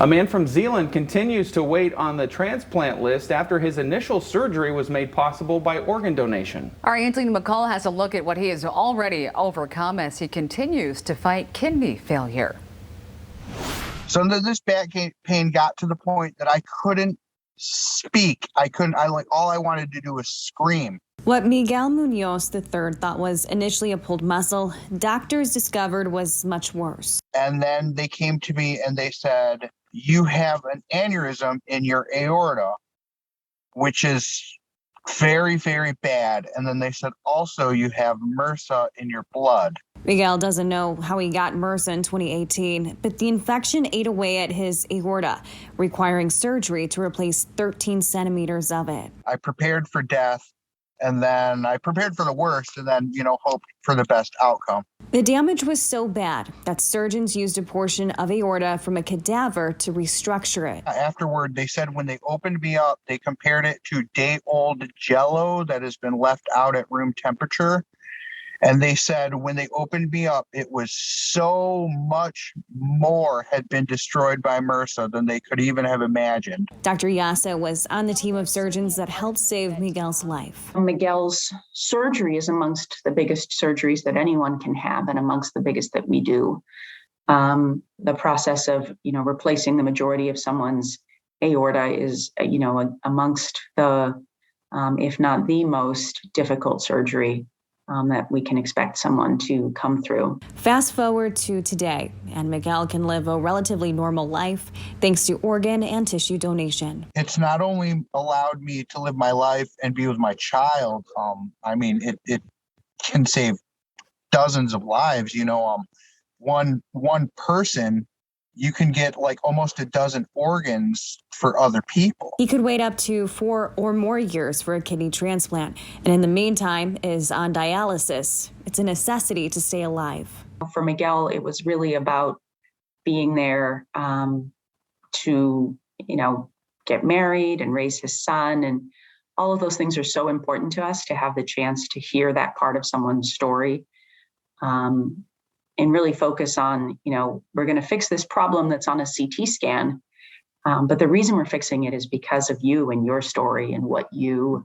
A man from Zeeland continues to wait on the transplant list after his initial surgery was made possible by organ donation. Our Anthony McCall has a look at what he has already overcome as he continues to fight kidney failure. So this back pain got to the point that I couldn't speak. All I wanted to do was scream. What Miguel Munoz III thought was initially a pulled muscle, doctors discovered was much worse. And then they came to me and they said, you have an aneurysm in your aorta, which is very, very bad. And then they said, also, you have MRSA in your blood. Miguel doesn't know how he got MRSA in 2018, but the infection ate away at his aorta, requiring surgery to replace 13 centimeters of it. I prepared for death, and then I prepared for the worst, and then, hoped for the best outcome. The damage was so bad that surgeons used a portion of aorta from a cadaver to restructure it. Afterward, they said when they opened me up, they compared it to day-old Jell-O that has been left out at room temperature. And they said when they opened me up, it was so much more had been destroyed by MRSA than they could even have imagined. Dr. Yasa was on the team of surgeons that helped save Miguel's life. Miguel's surgery is amongst the biggest surgeries that anyone can have and amongst the biggest that we do. The process of, replacing the majority of someone's aorta is, amongst the, if not the most difficult surgery that we can expect someone to come through. Fast forward to today, and Miguel can live a relatively normal life thanks to organ and tissue donation. It's not only allowed me to live my life and be with my child, it can save dozens of lives. One person, you can get like almost a dozen organs for other people. He could wait up to 4 or more years for a kidney transplant, and in the meantime is on dialysis. It's a necessity to stay alive. For Miguel, it was really about being there to, get married and raise his son. And all of those things are so important to us to have the chance to hear that part of someone's story. And really focus on, we're going to fix this problem that's on a CT scan. But the reason we're fixing it is because of you and your story and what you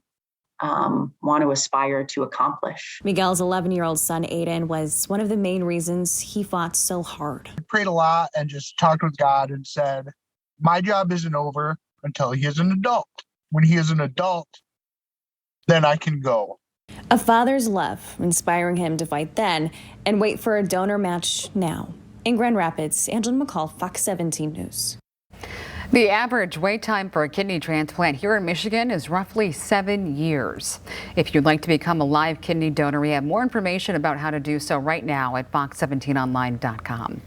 want to aspire to accomplish. Miguel's 11-year-old son, Aiden, was one of the main reasons he fought so hard. I prayed a lot and just talked with God and said, my job isn't over until he is an adult. When he is an adult, then I can go. A father's love, inspiring him to fight then and wait for a donor match now. In Grand Rapids, Angela McCall, Fox 17 News. The average wait time for a kidney transplant here in Michigan is roughly 7 years. If you'd like to become a live kidney donor, we have more information about how to do so right now at fox17online.com.